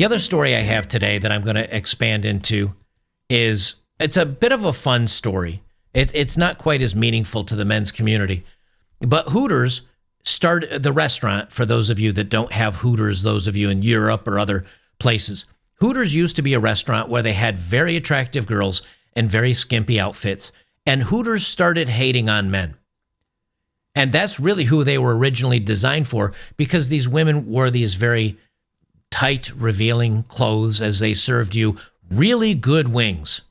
The other story I have today that I'm going to expand into is it's a bit of a fun story. It's not quite as meaningful to the men's community, but Hooters started the restaurant. For those of you that don't have Hooters, those of you in Europe or other places, Hooters used to be a restaurant where they had very attractive girls and very skimpy outfits, and Hooters started hating on men. And that's really who they were originally designed for, because these women wore these very tight, revealing clothes as they served you really good wings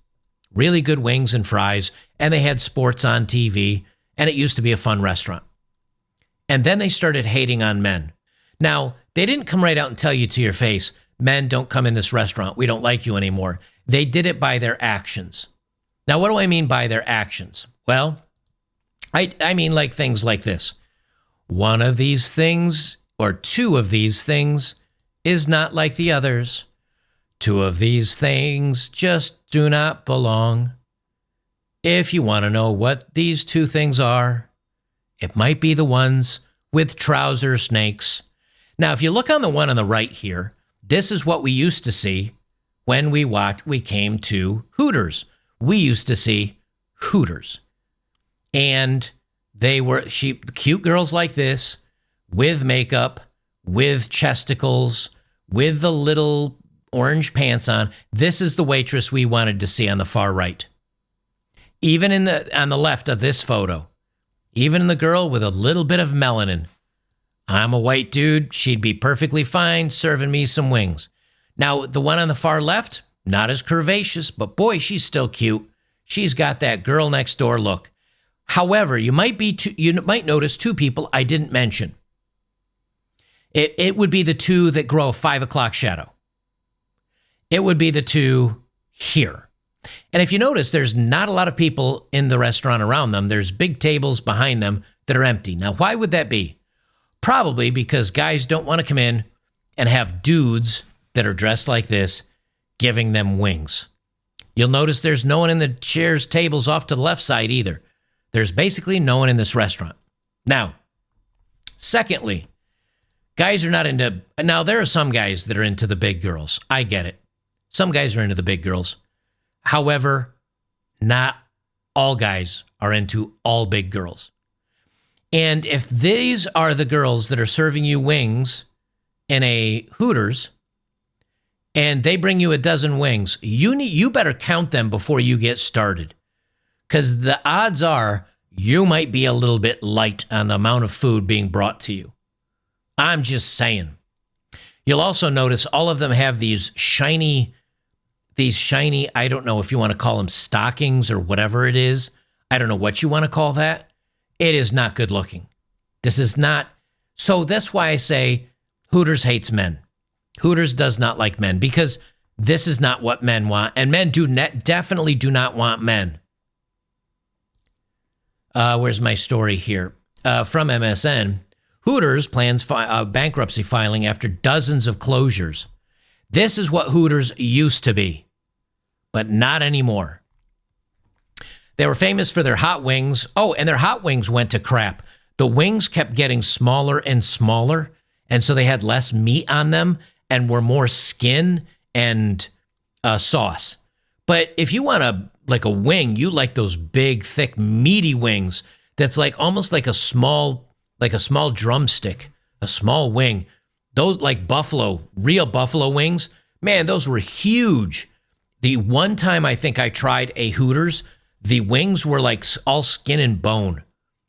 and fries, and they had sports on TV, and it used to be a fun restaurant. And then they started hating on men. Now, they didn't come right out and tell you to your face, men, don't come in this restaurant, we don't like you anymore. They did it by their actions. Now, what do I mean by their actions? Well, I mean like things like this. One of these things, or two of these things, is not like the others. Two of these things just do not belong. If you want to know what these two things are, it might be the ones with trouser snakes. Now, if you look on the one on the right here, this is what we used to see when we came to Hooters. We used to see Hooters. And they were cute girls like this, with makeup, with chesticles, with the little orange pants on. This is the waitress we wanted to see on the far right. Even on the left of this photo, even the girl with a little bit of melanin. I'm a white dude. She'd be perfectly fine serving me some wings. Now, the one on the far left, not as curvaceous, but boy, she's still cute. She's got that girl next door look. However, you might notice two people I didn't mention. It would be the two that grow a 5 o'clock shadow. It would be the two here. And if you notice, there's not a lot of people in the restaurant around them. There's big tables behind them that are empty. Now, why would that be? Probably because guys don't want to come in and have dudes that are dressed like this giving them wings. You'll notice there's no one in the chairs, tables off to the left side either. There's basically no one in this restaurant. Now, secondly, guys are not into... Now, there are some guys that are into the big girls. I get it. Some guys are into the big girls. However, not all guys are into all big girls. And if these are the girls that are serving you wings in a Hooters, and they bring you a dozen wings, you better count them before you get started. Because the odds are you might be a little bit light on the amount of food being brought to you. I'm just saying. You'll also notice all of them have these shiny, I don't know if you want to call them stockings or whatever it is. I don't know what you want to call that. It is not good looking. This is not. So that's why I say Hooters hates men. Hooters does not like men, because this is not what men want. And men definitely do not want men. Where's my story here? From MSN. Hooters plans bankruptcy filing after dozens of closures. This is what Hooters used to be, but not anymore. They were famous for their hot wings. Oh, and their hot wings went to crap. The wings kept getting smaller and smaller, and so they had less meat on them and were more skin and sauce. But if you want a wing, you like those big, thick, meaty wings that's like almost like a small drumstick, a small wing. Those like real buffalo wings, man, those were huge. The one time I think I tried a Hooters, the wings were like all skin and bone.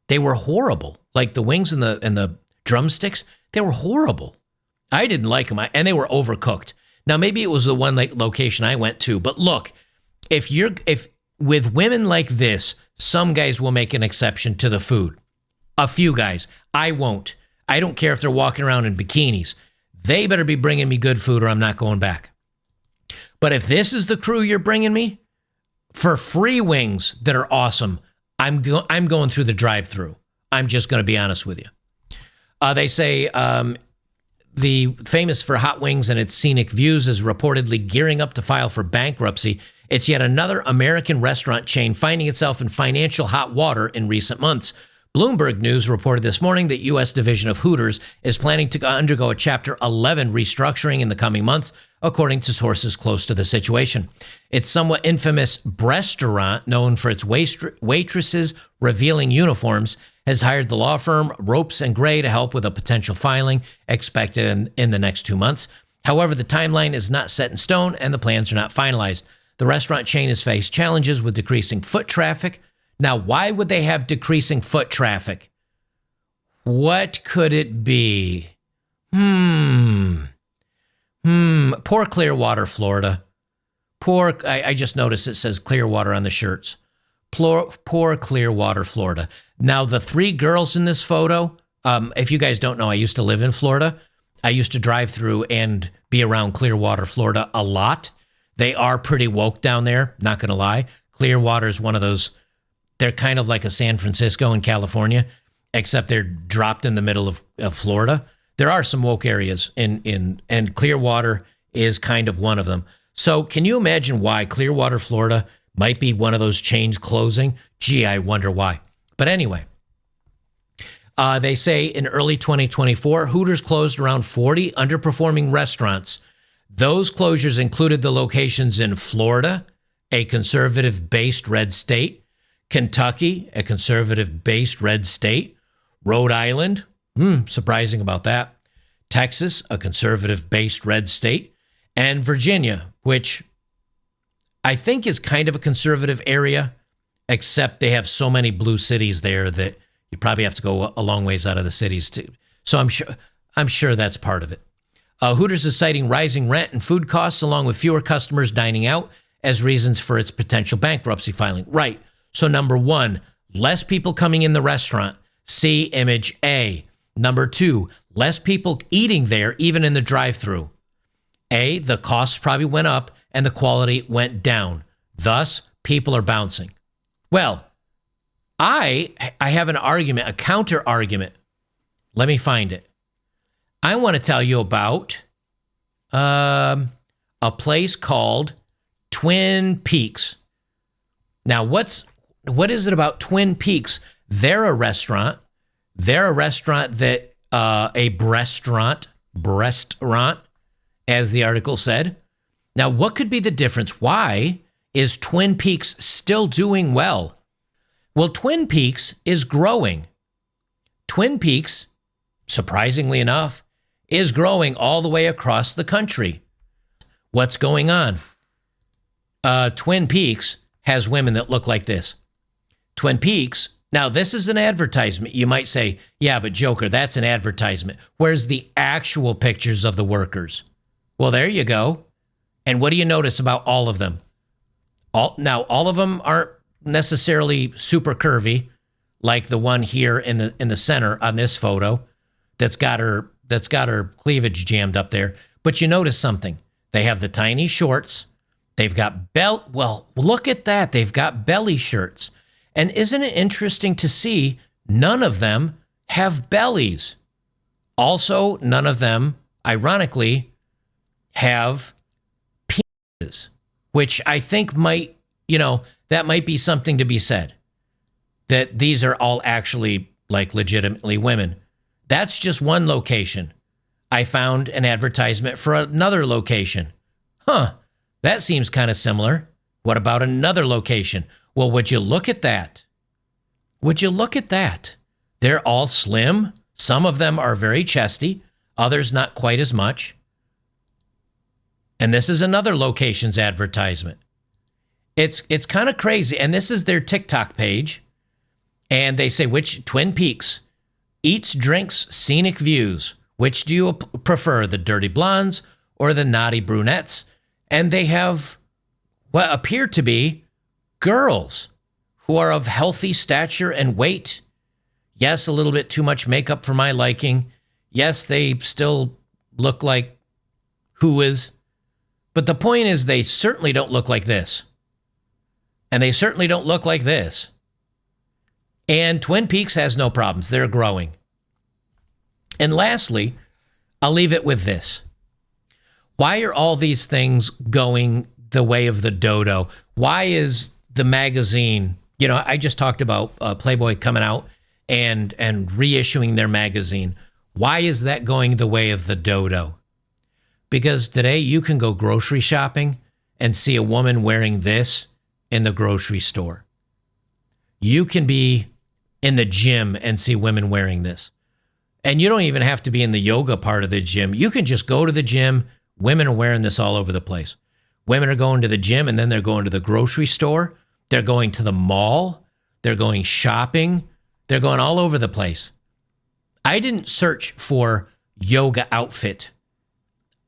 They were horrible. Like the wings and the drumsticks, they were horrible. I didn't like them, and they were overcooked. Now, maybe it was the one location I went to, but look, if with women like this, some guys will make an exception to the food. A few guys. I won't. I don't care if they're walking around in bikinis. They better be bringing me good food or I'm not going back. But if this is the crew you're bringing me, for free wings that are awesome, I'm going through the drive-thru. I'm just going to be honest with you. They say the famous for hot wings and its scenic views is reportedly gearing up to file for bankruptcy. It's yet another American restaurant chain finding itself in financial hot water in recent months. Bloomberg News reported this morning that U.S. division of Hooters is planning to undergo a Chapter 11 restructuring in the coming months, according to sources close to the situation. Its somewhat infamous restaurant, known for its waitresses revealing uniforms, has hired the law firm Ropes and Gray to help with a potential filing expected in the next 2 months. However, the timeline is not set in stone and the plans are not finalized. The restaurant chain has faced challenges with decreasing foot traffic. Now, why would they have decreasing foot traffic? What could it be? Poor Clearwater, Florida. I just noticed it says Clearwater on the shirts. Poor Clearwater, Florida. Now, the 3 girls in this photo, if you guys don't know, I used to live in Florida. I used to drive through and be around Clearwater, Florida a lot. They are pretty woke down there, not going to lie. Clearwater is one of those. They're kind of like a San Francisco in California, except they're dropped in the middle of Florida. There are some woke areas and Clearwater is kind of one of them. So can you imagine why Clearwater, Florida might be one of those chains closing? Gee, I wonder why. But anyway, they say in early 2024, Hooters closed around 40 underperforming restaurants. Those closures included the locations in Florida, a conservative-based red state, Kentucky, a conservative-based red state, Rhode Island, surprising about that, Texas, a conservative-based red state, and Virginia, which I think is kind of a conservative area, except they have so many blue cities there that you probably have to go a long ways out of the cities too. So I'm sure that's part of it. Hooters is citing rising rent and food costs along with fewer customers dining out as reasons for its potential bankruptcy filing. Right. So number 1, less people coming in the restaurant. See image A. Number 2, less people eating there, even in the drive-thru. A, the costs probably went up and the quality went down. Thus, people are bouncing. Well, I have an argument, a counter argument. Let me find it. I want to tell you about a place called Twin Peaks. Now, what is it about Twin Peaks? They're a restaurant. They're a restaurant that breastaurant, as the article said. Now, what could be the difference? Why is Twin Peaks still doing well? Well, Twin Peaks is growing. Twin Peaks, surprisingly enough, is growing all the way across the country. What's going on? Twin Peaks has women that look like this. Twin Peaks, now this is an advertisement. You might say, yeah, but Joker, that's an advertisement. Where's the actual pictures of the workers? Well, there you go. And what do you notice about all of them? All of them aren't necessarily super curvy, like the one here in the center on this photo that's got her cleavage jammed up there. But you notice something. They have the tiny shorts. They've got well, look at that. They've got belly shirts. And isn't it interesting to see none of them have bellies? Also, none of them, ironically, have penises, which I think might, that might be something to be said, that these are all actually like legitimately women. That's just one location. I found an advertisement for another location. That seems kind of similar. What about another location? Well, would you look at that? Would you look at that? They're all slim. Some of them are very chesty. Others not quite as much. And this is another location's advertisement. It's kind of crazy. And this is their TikTok page. And they say, which Twin Peaks eats, drinks, scenic views. Which do you prefer, the dirty blondes or the naughty brunettes? And they have what appear to be girls who are of healthy stature and weight. Yes, a little bit too much makeup for my liking. Yes, they still look like whoas. But the point is, they certainly don't look like this. And they certainly don't look like this. And Twin Peaks has no problems. They're growing. And lastly, I'll leave it with this. Why are all these things going the way of the dodo? Why is the magazine, I just talked about Playboy coming out and reissuing their magazine. Why is that going the way of the dodo? Because today you can go grocery shopping and see a woman wearing this in the grocery store. You can be in the gym and see women wearing this. And you don't even have to be in the yoga part of the gym. You can just go to the gym. Women are wearing this all over the place. Women are going to the gym and then they're going to the grocery store. They're going to the mall. They're going shopping. They're going all over the place. I didn't search for yoga outfit.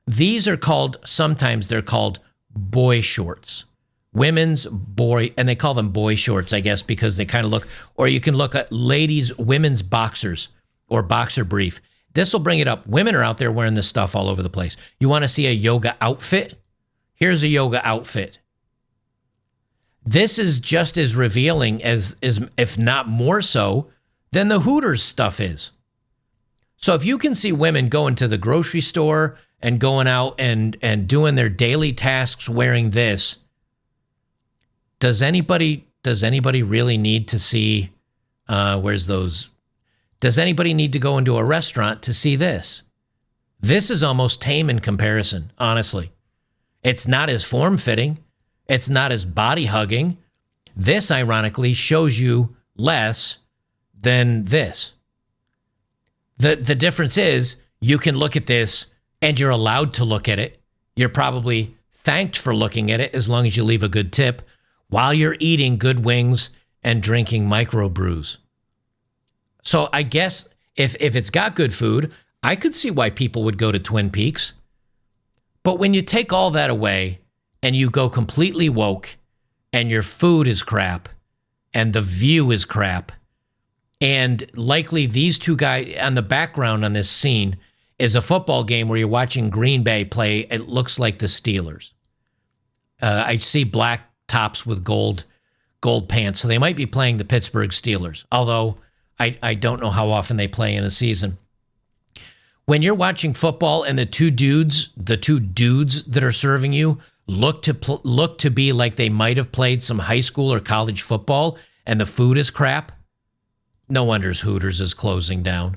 These are called, sometimes they're called boy shorts. Women's boy, and they call them boy shorts, I guess, because they kind of look, or you can look at women's boxers or boxer brief. This will bring it up. Women are out there wearing this stuff all over the place. You want to see a yoga outfit? Here's a yoga outfit. This is just as revealing as if not more so, than the Hooters stuff is. So if you can see women going to the grocery store and going out and doing their daily tasks wearing this, does anybody really need to see, does anybody need to go into a restaurant to see this? This is almost tame in comparison, honestly. It's not as form-fitting. It's not as body-hugging. This, ironically, shows you less than this. The difference is you can look at this and you're allowed to look at it. You're probably thanked for looking at it as long as you leave a good tip while you're eating good wings and drinking microbrews. So I guess if it's got good food, I could see why people would go to Twin Peaks. But when you take all that away and you go completely woke and your food is crap and the view is crap, and likely these two guys on the background on this scene is a football game where you're watching Green Bay play. It looks like the Steelers. I see black tops with gold pants. So they might be playing the Pittsburgh Steelers, although I don't know how often they play in a season. When you're watching football and the two dudes that are serving you look to be like they might have played some high school or college football and the food is crap, no wonder Hooters is closing down.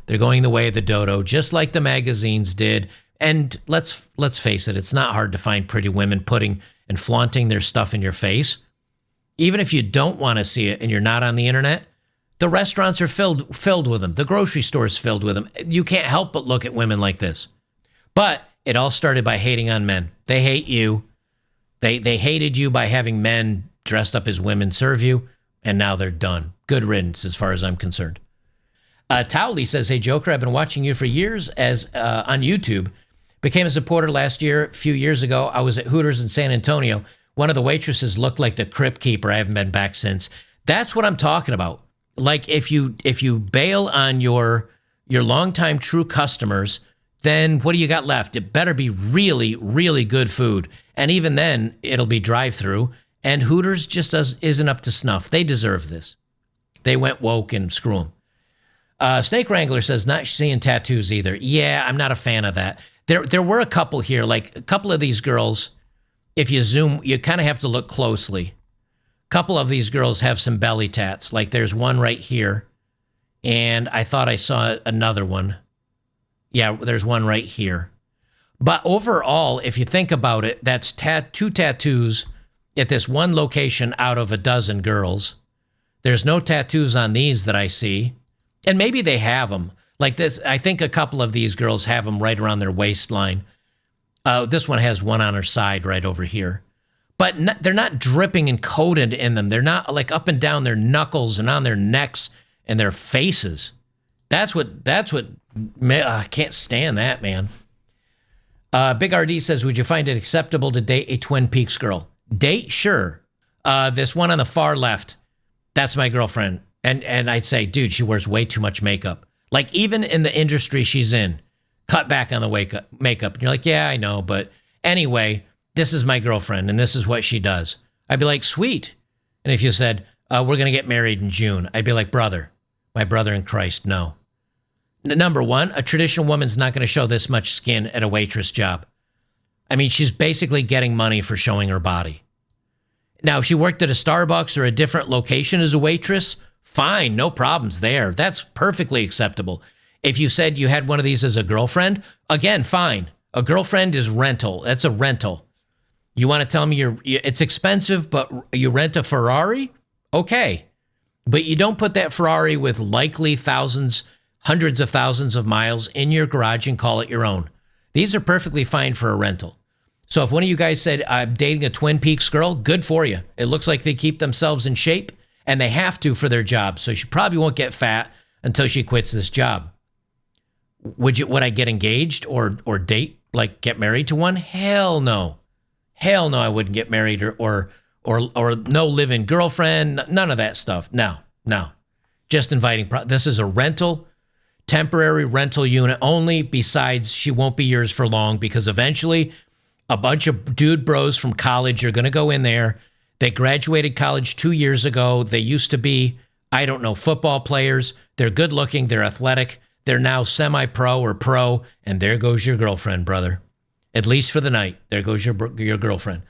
They're going the way of the dodo, just like the magazines did. And let's face it, it's not hard to find pretty women putting and flaunting their stuff in your face. Even if you don't want to see it and you're not on the internet, the restaurants are filled with them. The grocery store is filled with them. You can't help but look at women like this. But it all started by hating on men. They hate you. They hated you by having men dressed up as women serve you, and now they're done. Good riddance as far as I'm concerned. Towley says, "Hey, Joker, I've been watching you for years as on YouTube. Became a supporter last year. A few years ago, I was at Hooters in San Antonio. One of the waitresses looked like the crypt keeper. I haven't been back since." That's what I'm talking about. Like if you bail on your longtime true customers, then what do you got left? It better be really, really good food. And even then, it'll be drive-through. And Hooters just isn't up to snuff. They deserve this. They went woke and screw them. Snake Wrangler says, not seeing tattoos either. Yeah, I'm not a fan of that. There were a couple here, like a couple of these girls, if you zoom, you kind of have to look closely. A couple of these girls have some belly tats. Like there's one right here, and I thought I saw another one. Yeah, there's one right here. But overall, if you think about it, that's two tattoos at this one location out of a dozen girls. There's no tattoos on these that I see. And maybe they have them. Like this, I think a couple of these girls have them right around their waistline. This one has one on her side right over here. But they're not dripping and coated in them. They're not like up and down their knuckles and on their necks and their faces. That's what I can't stand that, man. Big RD says, would you find it acceptable to date a Twin Peaks girl? Date? Sure. This one on the far left, that's my girlfriend. And I'd say, dude, she wears way too much makeup. Like even in the industry she's in, cut back on the makeup. And you're like, yeah, I know. But anyway, this is my girlfriend and this is what she does. I'd be like, sweet. And if you said, we're going to get married in June, I'd be like, brother, my brother in Christ, no. Number one, a traditional woman's not going to show this much skin at a waitress job. I mean, she's basically getting money for showing her body. Now, if she worked at a Starbucks or a different location as a waitress, fine, no problems there. That's perfectly acceptable. If you said you had one of these as a girlfriend, again, fine. A girlfriend is rental. That's a rental. You want to tell me it's expensive, but you rent a Ferrari? Okay. But you don't put that Ferrari with likely thousands, hundreds of thousands of miles in your garage and call it your own. These are perfectly fine for a rental. So if one of you guys said, I'm dating a Twin Peaks girl, good for you. It looks like they keep themselves in shape, and they have to for their job. So she probably won't get fat until she quits this job. Would I get engaged or date, like get married to one? Hell no. Hell no, I wouldn't get married or no live-in girlfriend, none of that stuff. No. Just inviting. This is a rental, temporary rental unit only. Besides, she won't be yours for long because eventually a bunch of dude bros from college are going to go in there. They graduated college 2 years ago. They used to be, I don't know, football players. They're good looking. They're athletic. They're now semi-pro or pro. And there goes your girlfriend, brother. At least for the night. There goes your girlfriend.